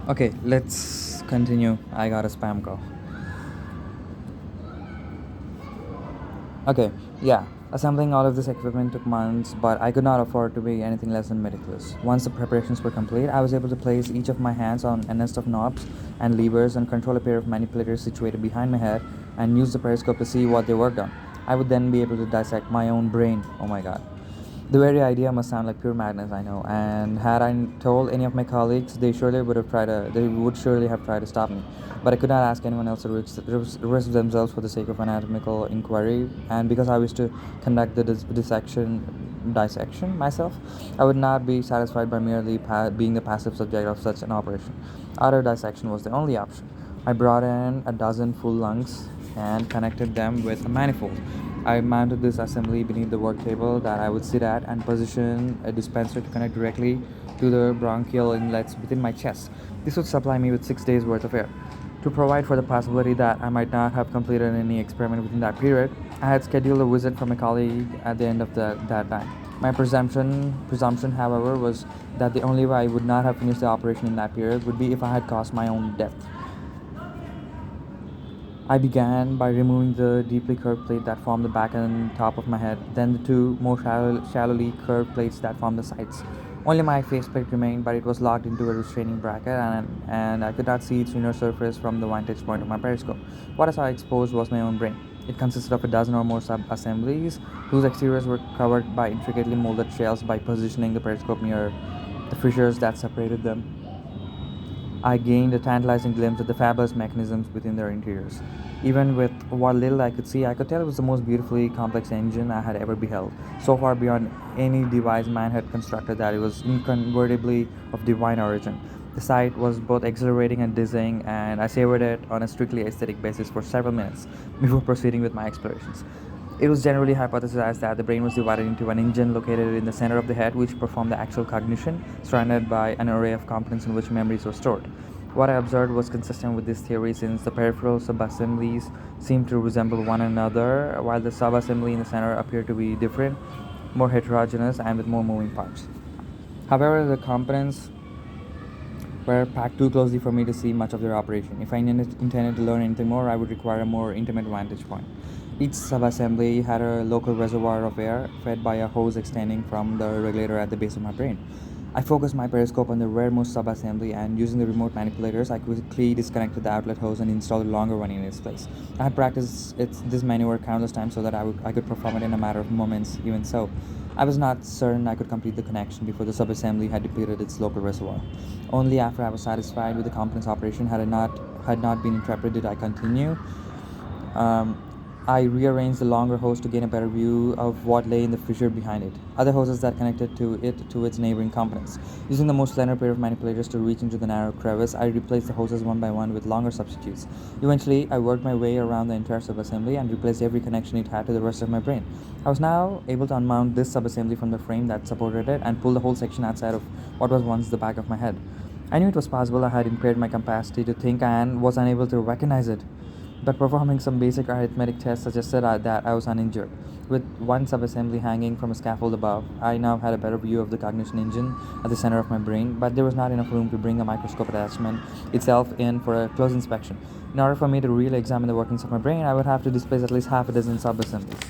Okay, let's continue. I got a spam call. Okay, yeah. Assembling all of this equipment took months, but I could not afford to be anything less than meticulous. Once the preparations were complete, I was able to place each of my hands on a nest of knobs and levers and control a pair of manipulators situated behind my head and use the periscope to see what they worked on. I would then be able to dissect my own brain. Oh my god. The very idea must sound like pure madness, I know. And had I told any of my colleagues, they would surely have tried to stop me. But I could not ask anyone else to risk themselves for the sake of anatomical inquiry. And because I wished to conduct the dissection myself, I would not be satisfied by merely being the passive subject of such an operation. Utter dissection was the only option. I brought in a dozen full lungs and connected them with a manifold. I mounted this assembly beneath the work table that I would sit at and positioned a dispenser to connect directly to the bronchial inlets within my chest. This would supply me with 6 days' worth of air. To provide for the possibility that I might not have completed any experiment within that period, I had scheduled a visit from a colleague at the end of that time. My presumption, however, was that the only way I would not have finished the operation in that period would be if I had caused my own death. I began by removing the deeply curved plate that formed the back and top of my head, then the two more shallowly curved plates that formed the sides. Only my faceplate remained, but it was locked into a restraining bracket, and I could not see its inner surface from the vantage point of my periscope. What I saw exposed was my own brain. It consisted of a dozen or more sub-assemblies, whose exteriors were covered by intricately molded shells. By positioning the periscope near the fissures that separated them, I gained a tantalizing glimpse at the fabulous mechanisms within their interiors. Even with what little I could see, I could tell it was the most beautifully complex engine I had ever beheld, so far beyond any device man had constructed that it was incontrovertibly of divine origin. The sight was both exhilarating and dizzying, and I savored it on a strictly aesthetic basis for several minutes before proceeding with my explorations. It was generally hypothesized that the brain was divided into an engine located in the center of the head, which performed the actual cognition, surrounded by an array of components in which memories were stored. What I observed was consistent with this theory since the peripheral subassemblies seemed to resemble one another, while the subassembly in the center appeared to be different, more heterogeneous, and with more moving parts. However, the components were packed too closely for me to see much of their operation. If I intended to learn anything more, I would require a more intimate vantage point. Each subassembly had a local reservoir of air fed by a hose extending from the regulator at the base of my brain. I focused my periscope on the rearmost subassembly, and using the remote manipulators, I quickly disconnected the outlet hose and installed a longer one in its place. I had practiced this maneuver countless times so that I could perform it in a matter of moments. Even so, I was not certain I could complete the connection before the subassembly had depleted its local reservoir. Only after I was satisfied with the component's operation had not been interrupted did I continue. Um, I rearranged the longer hose to gain a better view of what lay in the fissure behind it. Other hoses that connected to its neighboring components. Using the most slender pair of manipulators to reach into the narrow crevice, I replaced the hoses one by one with longer substitutes. Eventually, I worked my way around the entire subassembly and replaced every connection it had to the rest of my brain. I was now able to unmount this subassembly from the frame that supported it and pull the whole section outside of what was once the back of my head. I knew it was possible I had impaired my capacity to think and was unable to recognize it. But performing some basic arithmetic tests suggested that I was uninjured. With one subassembly hanging from a scaffold above, I now had a better view of the cognition engine at the center of my brain, but there was not enough room to bring a microscope attachment itself in for a close inspection. In order for me to really examine the workings of my brain, I would have to displace at least half a dozen subassemblies.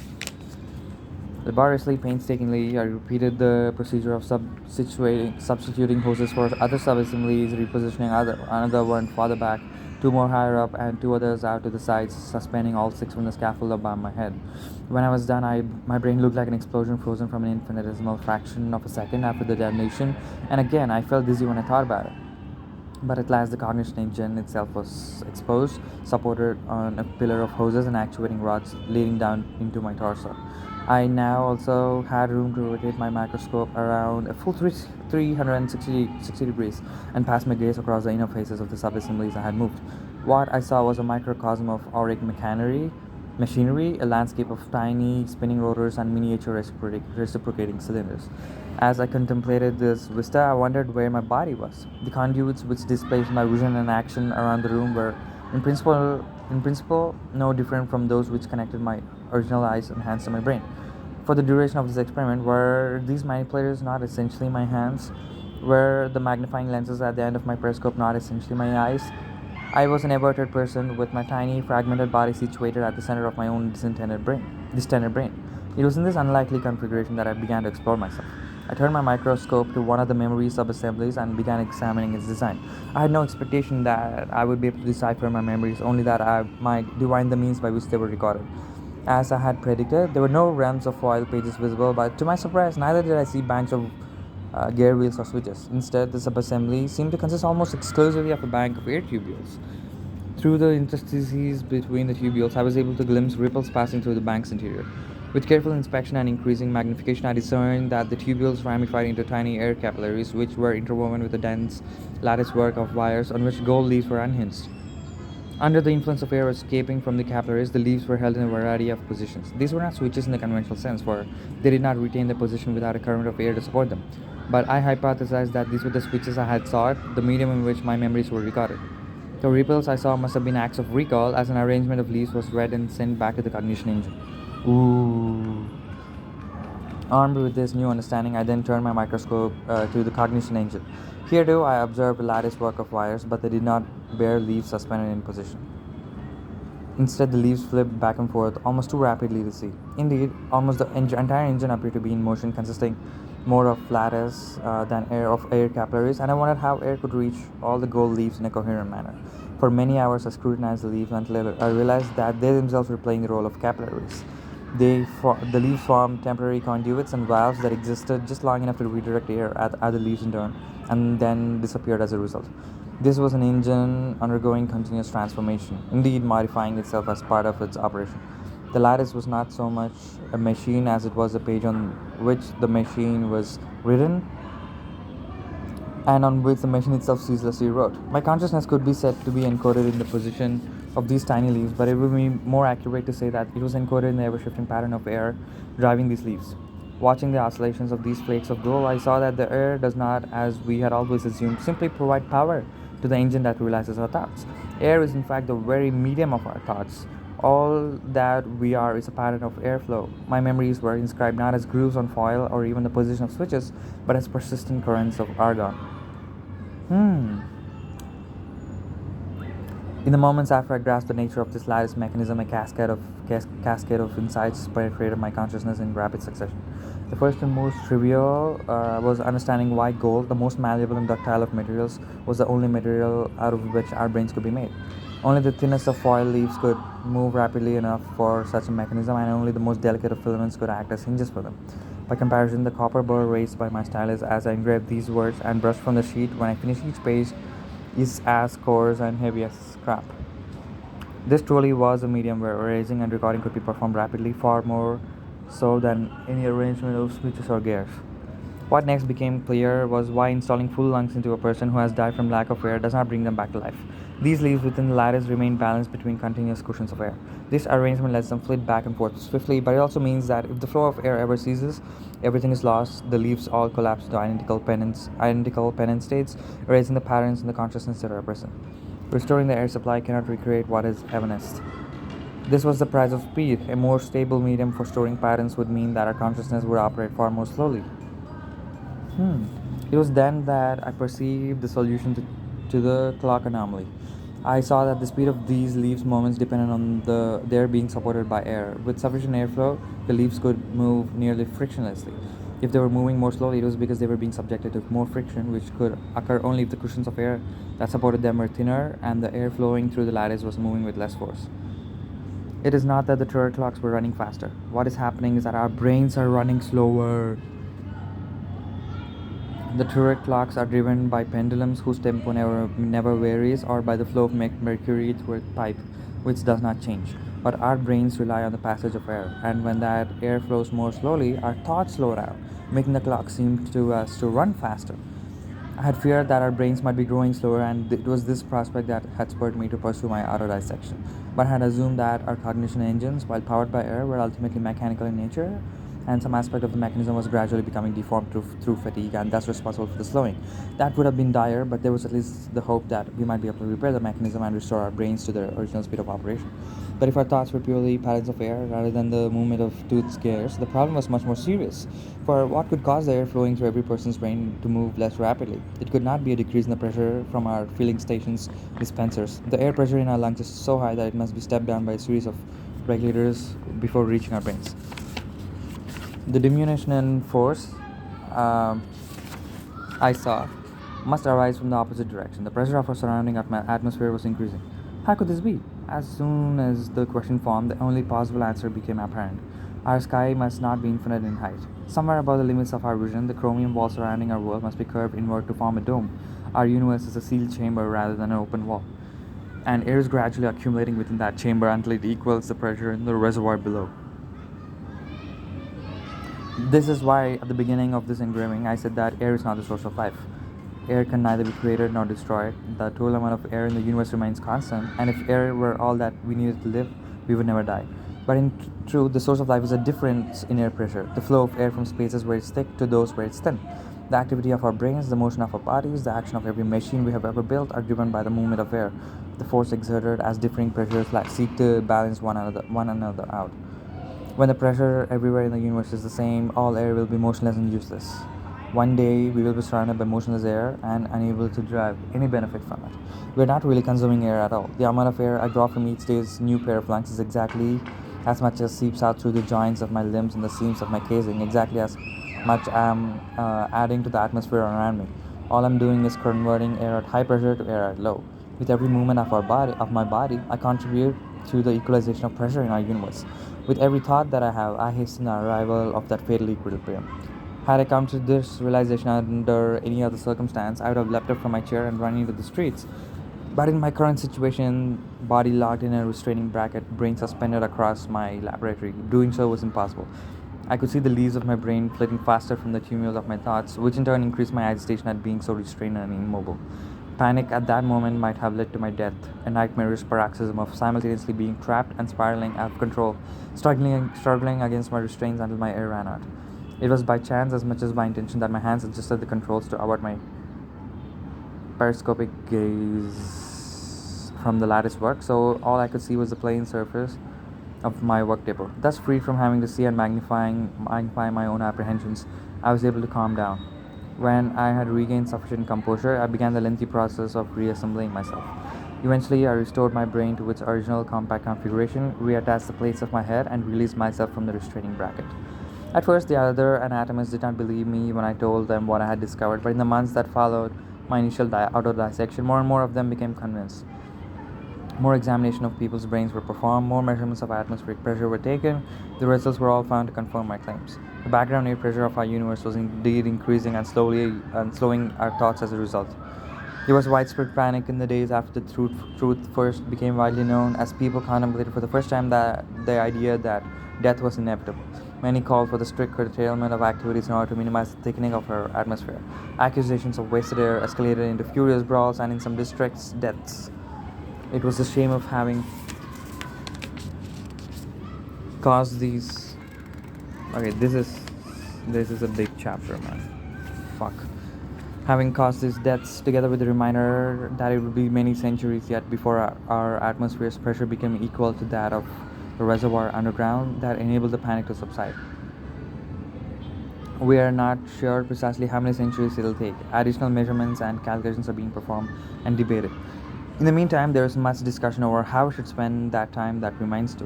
Laboriously, painstakingly, I repeated the procedure of substituting hoses for other subassemblies, repositioning another one farther back, two more higher up, and two others out to the sides, suspending all six from the scaffold above my head. When I was done, my brain looked like an explosion frozen from an infinitesimal fraction of a second after the detonation, and again, I felt dizzy when I thought about it. But at last, the cognition engine itself was exposed, supported on a pillar of hoses and actuating rods leading down into my torso. I now also had room to rotate my microscope around a full 360 degrees and pass my gaze across the inner faces of the subassemblies I had moved. What I saw was a microcosm of auric machinery, a landscape of tiny spinning rotors and miniature reciprocating cylinders. As I contemplated this vista, I wondered where my body was. The conduits which displaced my vision and action around the room were, in principle, no different from those which connected my original eyes and hands to my brain. For the duration of this experiment, were these manipulators not essentially my hands? Were the magnifying lenses at the end of my periscope not essentially my eyes? I was an averted person with my tiny, fragmented body situated at the center of my own distended brain. It was in this unlikely configuration that I began to explore myself. I turned my microscope to one of the memory subassemblies and began examining its design. I had no expectation that I would be able to decipher my memories, only that I might divine the means by which they were recorded. As I had predicted, there were no realms of foil pages visible, but to my surprise, neither did I see banks of gear wheels or switches. Instead, the subassembly seemed to consist almost exclusively of a bank of air tubules. Through the interstices between the tubules, I was able to glimpse ripples passing through the bank's interior. With careful inspection and increasing magnification, I discerned that the tubules ramified into tiny air capillaries, which were interwoven with a dense latticework of wires on which gold leaves were unhinged. Under the influence of air escaping from the capillaries, the leaves were held in a variety of positions. These were not switches in the conventional sense, for they did not retain their position without a current of air to support them. But I hypothesized that these were the switches I had sought, the medium in which my memories were recorded. The ripples I saw must have been acts of recall, as an arrangement of leaves was read and sent back to the cognition engine. Ooh. Armed with this new understanding, I then turned my microscope to the cognition engine. Here too, I observed a lattice work of wires, but they did not bear leaves suspended in position. Instead, the leaves flipped back and forth almost too rapidly to see. Indeed, almost the entire engine appeared to be in motion, consisting more of lattice than air capillaries, and I wondered how air could reach all the gold leaves in a coherent manner. For many hours, I scrutinized the leaves until I realized that they themselves were playing the role of capillaries. The leaves formed temporary conduits and valves that existed just long enough to redirect air at other leaves in turn, and then disappeared as a result. This was an engine undergoing continuous transformation, indeed modifying itself as part of its operation. The lattice was not so much a machine as it was a page on which the machine was written and on which the machine itself ceaselessly wrote. My consciousness could be said to be encoded in the position of these tiny leaves, but it would be more accurate to say that it was encoded in the ever shifting pattern of air driving these leaves. Watching the oscillations of these flakes of gold, I saw that the air does not, as we had always assumed, simply provide power to the engine that realizes our thoughts. Air is, in fact, the very medium of our thoughts. All that we are is a pattern of airflow. My memories were inscribed not as grooves on foil or even the position of switches, but as persistent currents of argon. Hmm. In the moments after I grasped the nature of this lattice mechanism, a cascade of insights penetrated my consciousness in rapid succession. The first and most trivial was understanding why gold, the most malleable and ductile of materials, was the only material out of which our brains could be made. Only the thinnest of foil leaves could move rapidly enough for such a mechanism, and only the most delicate of filaments could act as hinges for them. By comparison, the copper burr raised by my stylus as I engraved these words and brushed from the sheet when I finish each page is as coarse and heavy as scrap. This truly was a medium where erasing and recording could be performed rapidly, far more so than any arrangement of switches or gears. What next became clear was why installing full lungs into a person who has died from lack of air does not bring them back to life. These leaves within the lattice remain balanced between continuous cushions of air. This arrangement lets them flit back and forth swiftly, but it also means that if the flow of air ever ceases, everything is lost. The leaves all collapse into identical pennant states, erasing the patterns in the consciousness that are present. Restoring the air supply cannot recreate what is evanesced. This was the price of speed. A more stable medium for storing patterns would mean that our consciousness would operate far more slowly. It was then that I perceived the solution to the clock anomaly. I saw that the speed of these leaves' movements depended on their being supported by air. With sufficient airflow, the leaves could move nearly frictionlessly. If they were moving more slowly, it was because they were being subjected to more friction, which could occur only if the cushions of air that supported them were thinner and the air flowing through the lattice was moving with less force. It is not that the turret clocks were running faster. What is happening is that our brains are running slower. The turret clocks are driven by pendulums whose tempo never varies, or by the flow of mercury through a pipe, which does not change. But our brains rely on the passage of air, and when that air flows more slowly, our thoughts slow down, making the clock seem to us to run faster. I had feared that our brains might be growing slower, and it was this prospect that had spurred me to pursue my auto dissection. But I had assumed that our cognition engines, while powered by air, were ultimately mechanical in nature, and some aspect of the mechanism was gradually becoming deformed through fatigue and thus responsible for the slowing. That would have been dire, but there was at least the hope that we might be able to repair the mechanism and restore our brains to their original speed of operation. But if our thoughts were purely patterns of air rather than the movement of tooth gears, the problem was much more serious. For what could cause the air flowing through every person's brain to move less rapidly? It could not be a decrease in the pressure from our filling station's dispensers. The air pressure in our lungs is so high that it must be stepped down by a series of regulators before reaching our brains. The diminution in force um, I saw must arise from the opposite direction. The pressure of our surrounding atmosphere was increasing. How could this be? As soon as the question formed, the only possible answer became apparent. Our sky must not be infinite in height. Somewhere above the limits of our vision, the chromium wall surrounding our world must be curved inward to form a dome. Our universe is a sealed chamber rather than an open wall, and air is gradually accumulating within that chamber until it equals the pressure in the reservoir below. This is why, at the beginning of this engraving, I said that air is not the source of life. Air can neither be created nor destroyed. The total amount of air in the universe remains constant, and if air were all that we needed to live, we would never die. But in truth, the source of life is a difference in air pressure, the flow of air from spaces where it's thick to those where it's thin. The activity of our brains, the motion of our bodies, the action of every machine we have ever built are driven by the movement of air, the force exerted as differing pressures seek to balance one another out. When the pressure everywhere in the universe is the same, all air will be motionless and useless. One day we will be surrounded by motionless air and unable to derive any benefit from it. We are not really consuming air at all. The amount of air I draw from each day's new pair of lungs is exactly as much as seeps out through the joints of my limbs and the seams of my casing, exactly as much I am adding to the atmosphere around me. All I'm doing is converting air at high pressure to air at low. With every movement of my body, I contribute to the equalization of pressure in our universe. With every thought that I have, I hasten the arrival of that fatal equilibrium. Had I come to this realization under any other circumstance, I would have leapt up from my chair and run into the streets. But in my current situation, body locked in a restraining bracket, brain suspended across my laboratory, doing so was impossible. I could see the leaves of my brain flitting faster from the tumult of my thoughts, which in turn increased my agitation at being so restrained and immobile. Panic at that moment might have led to my death, a nightmarish paroxysm of simultaneously being trapped and spiraling out of control, struggling against my restraints until my air ran out. It was by chance as much as by intention that my hands adjusted the controls to avert my periscopic gaze from the lattice work, so all I could see was the plain surface of my work table. Thus, free from having to see and magnify my own apprehensions, I was able to calm down. When I had regained sufficient composure, I began the lengthy process of reassembling myself. Eventually, I restored my brain to its original compact configuration, reattached the plates of my head, and released myself from the restraining bracket. At first, the other anatomists did not believe me when I told them what I had discovered, but in the months that followed my initial auto dissection, more and more of them became convinced. More examination of people's brains were performed, more measurements of atmospheric pressure were taken. The results were all found to confirm my claims. The background air pressure of our universe was indeed increasing and slowing our thoughts as a result. There was widespread panic in the days after the truth first became widely known, as people contemplated for the first time the idea that death was inevitable. Many called for the strict curtailment of activities in order to minimize the thickening of our atmosphere. Accusations of wasted air escalated into furious brawls and in some districts, deaths. It was the shame of having caused these. Okay, this is a big chapter, man. Fuck. Having caused these deaths, together with the reminder that it would be many centuries yet before our atmosphere's pressure became equal to that of the reservoir underground, that enabled the panic to subside. We are not sure precisely how many centuries it'll take. Additional measurements and calculations are being performed and debated. In the meantime, there is much discussion over how we should spend the time that remains to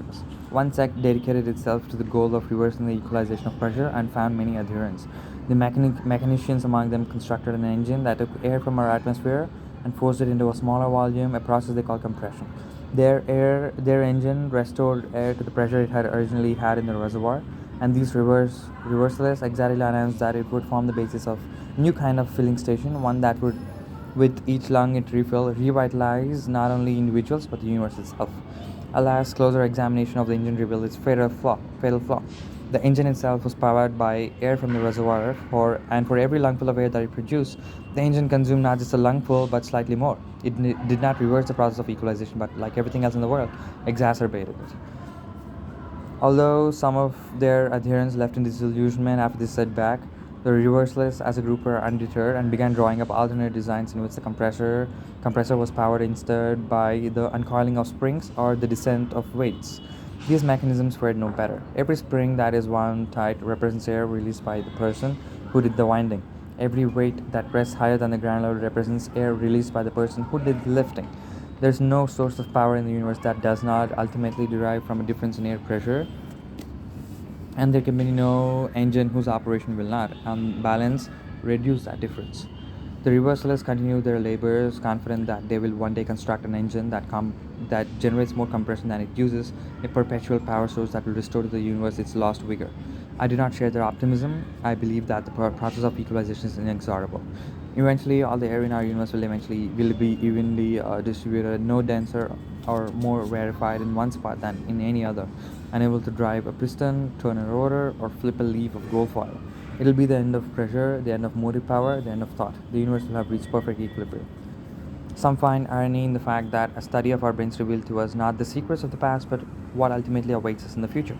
us. One sect dedicated itself to the goal of reversing the equalization of pressure and found many adherents. The mechanicians among them constructed an engine that took air from our atmosphere and forced it into a smaller volume, a process they call compression. Their engine restored air to the pressure it had originally had in the reservoir, and these reversalists exactly announced that it would form the basis of a new kind of filling station, one that would, with each lung it refilled, revitalize not only individuals but the universe itself. Alas, closer examination of the engine revealed its fatal flaw. The engine itself was powered by air from the reservoir, and for every lungful of air that it produced, the engine consumed not just a lungful but slightly more. It did not reverse the process of equalization, but like everything else in the world, exacerbated it. Although some of their adherents left in disillusionment after this setback, the reversalists as a group were undeterred and began drawing up alternate designs in which the compressor was powered instead by the uncoiling of springs or the descent of weights. These mechanisms fared no better. Every spring that is wound tight represents air released by the person who did the winding. Every weight that rests higher than the ground level represents air released by the person who did the lifting. There is no source of power in the universe that does not ultimately derive from a difference in air pressure, and there can be no engine whose operation will not, on balance, reduce that difference. The reversalists continue their labors, confident that they will one day construct an engine that generates more compression than it uses, a perpetual power source that will restore to the universe its lost vigor. I do not share their optimism. I believe that the process of equalization is inexorable. Eventually, all the air in our universe will be evenly distributed, no denser or more rarefied in one spot than in any other, unable to drive a piston, turn a rotor, or flip a leaf of gold foil. It'll be the end of pressure, the end of motive power, the end of thought. The universe will have reached perfect equilibrium. Some find irony in the fact that a study of our brains revealed to us not the secrets of the past, but what ultimately awaits us in the future.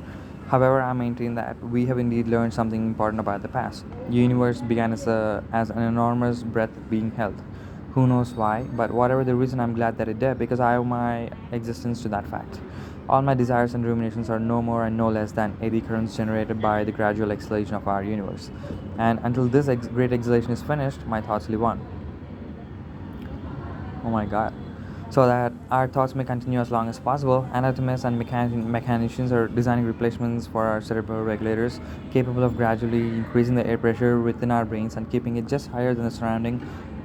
However, I maintain that we have indeed learned something important about the past. The universe began as an enormous breath being held. Who knows why, but whatever the reason, I'm glad that it did because I owe my existence to that fact. All my desires and ruminations are no more and no less than eddy currents generated by the gradual exhalation of our universe. And until this great exhalation is finished, my thoughts live on. Oh my god. So that our thoughts may continue as long as possible, anatomists and mechanicians are designing replacements for our cerebral regulators capable of gradually increasing the air pressure within our brains and keeping it just higher than the surrounding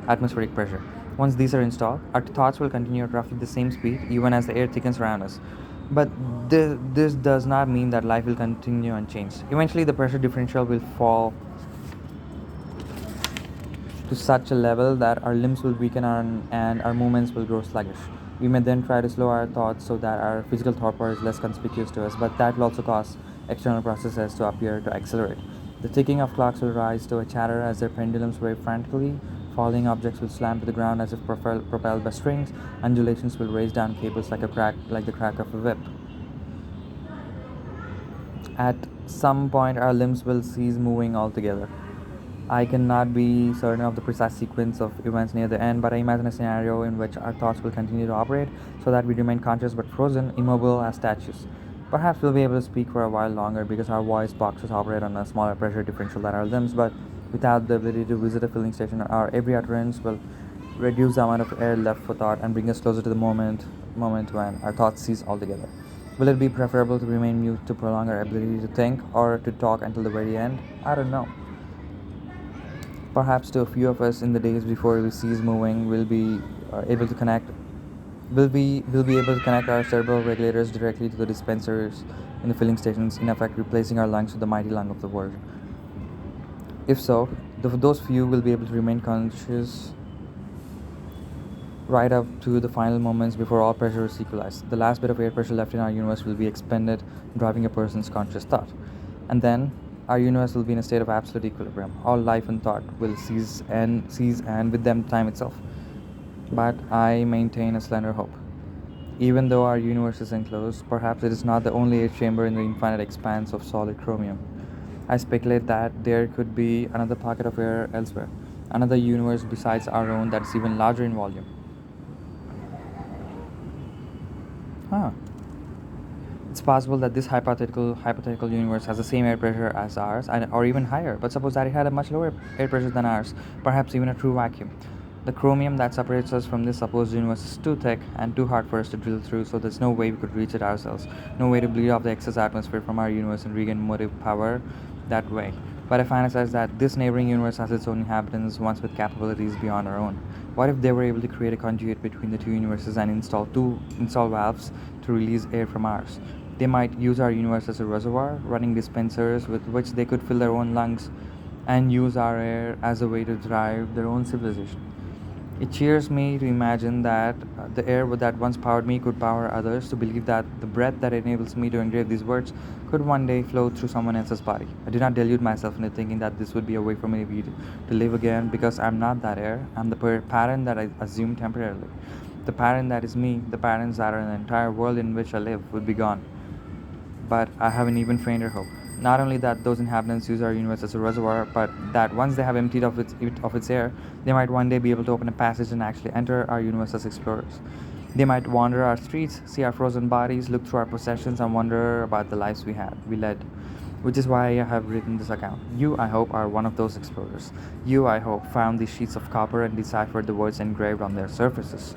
atmospheric pressure. Once these are installed, our thoughts will continue at roughly the same speed even as the air thickens around us. But this does not mean that life will continue unchanged. Eventually, the pressure differential will fall to such a level that our limbs will weaken and our movements will grow sluggish. We may then try to slow our thoughts so that our physical torpor is less conspicuous to us, but that will also cause external processes to appear to accelerate. The ticking of clocks will rise to a chatter as their pendulums wave frantically. Falling objects will slam to the ground as if propelled by strings. Undulations will race down cables like the crack of a whip. At some point, our limbs will cease moving altogether. I cannot be certain of the precise sequence of events near the end, but I imagine a scenario in which our thoughts will continue to operate so that we remain conscious but frozen, immobile as statues. Perhaps we'll be able to speak for a while longer because our voice boxes operate on a smaller pressure differential than our limbs, but without the ability to visit a filling station, our every utterance will reduce the amount of air left for thought and bring us closer to the moment when our thoughts cease altogether. Will it be preferable to remain mute to prolong our ability to think or to talk until the very end? I don't know. Perhaps to a few of us in the days before we cease moving, able to connect. Will be able to connect our cerebral regulators directly to the dispensers in the filling stations, in effect replacing our lungs with the mighty lung of the world. If so, those few will be able to remain conscious right up to the final moments before all pressure is equalized. The last bit of air pressure left in our universe will be expended, driving a person's conscious thought. And then our universe will be in a state of absolute equilibrium. All life and thought will cease and with them time itself. But I maintain a slender hope. Even though our universe is enclosed, perhaps it is not the only air chamber in the infinite expanse of solid chromium. I speculate that there could be another pocket of air elsewhere, another universe besides our own that is even larger in volume. Huh. It's possible that this hypothetical universe has the same air pressure as ours, or even higher. But suppose that it had a much lower air pressure than ours, perhaps even a true vacuum. The chromium that separates us from this supposed universe is too thick and too hard for us to drill through, so there's no way we could reach it ourselves. No way to bleed off the excess atmosphere from our universe and regain motive power that way. But I fantasize that this neighboring universe has its own inhabitants, once with capabilities beyond our own. What if they were able to create a conduit between the two universes and install valves to release air from ours? They might use our universe as a reservoir, running dispensers with which they could fill their own lungs and use our air as a way to drive their own civilization. It cheers me to imagine that the air that once powered me could power others, to believe that the breath that enables me to engrave these words could one day flow through someone else's body. I do not delude myself into thinking that this would be a way for me to live again, because I'm not that air. I'm the parent that I assume temporarily. The parent that is me, the parents that are in the entire world in which I live, would be gone. but I have an even fainter hope. Not only that those inhabitants use our universe as a reservoir, but that once they have emptied of its air, they might one day be able to open a passage and actually enter our universe as explorers. They might wander our streets, see our frozen bodies, look through our possessions, and wonder about the lives we led. Which is why I have written this account. You, I hope, are one of those explorers. You, I hope, found these sheets of copper and deciphered the words engraved on their surfaces.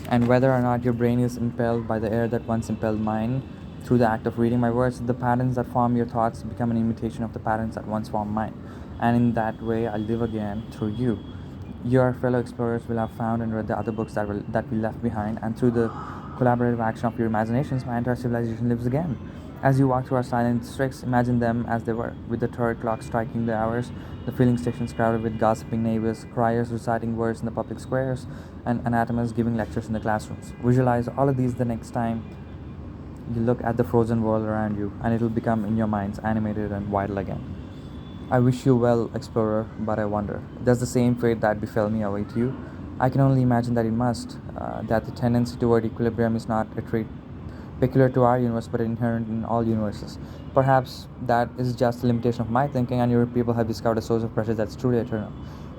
And whether or not your brain is impelled by the air that once impelled mine, through the act of reading my words, the patterns that form your thoughts become an imitation of the patterns that once formed mine. And in that way, I live again through you. Your fellow explorers will have found and read the other books that we left behind, and through the collaborative action of your imaginations, my entire civilization lives again. As you walk through our silent districts, imagine them as they were, with the turret clock striking the hours, the filling stations crowded with gossiping neighbors, criers reciting words in the public squares, and anatomists giving lectures in the classrooms. Visualize all of these the next time you look at the frozen world around you, and it'll become in your minds animated and vital again. I wish you well, explorer, but I wonder, does the same fate that befell me await you? I can only imagine that it must, that the tendency toward equilibrium is not a trait peculiar to our universe but inherent in all universes. Perhaps that is just a limitation of my thinking, and your people have discovered a source of pressure that's truly eternal.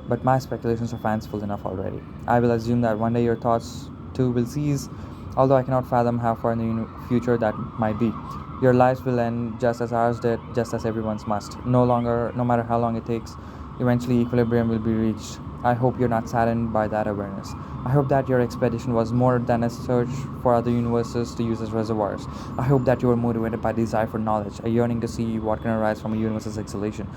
But my speculations are fanciful enough already. I will assume that one day your thoughts too will cease, although I cannot fathom how far in the future that might be. Your lives will end just as ours did, just as everyone's must. No matter how long it takes, eventually equilibrium will be reached. I hope you're not saddened by that awareness. I hope that your expedition was more than a search for other universes to use as reservoirs. I hope that you were motivated by desire for knowledge, a yearning to see what can arise from a universe's exhalation.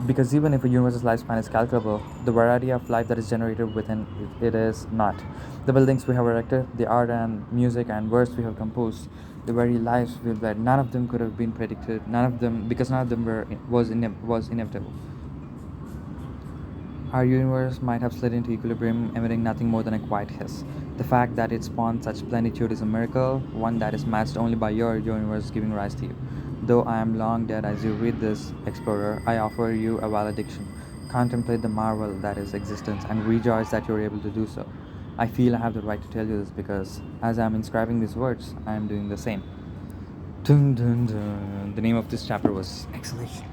Because even if a universe's lifespan is calculable, the variety of life that is generated within it is not. The buildings we have erected, the art and music and words we have composed, the very lives we've led, none of them could have been predicted. None of them was inevitable. Our universe might have slid into equilibrium, emitting nothing more than a quiet hiss. The fact that it spawned such plenitude is a miracle, one that is matched only by your universe giving rise to you. Though I am long dead as you read this, explorer, I offer you a valediction. Contemplate the marvel that is existence and rejoice that you are able to do so. I feel I have the right to tell you this because, as I am inscribing these words, I am doing the same. Dun, dun, dun. The name of this chapter was Exhalation.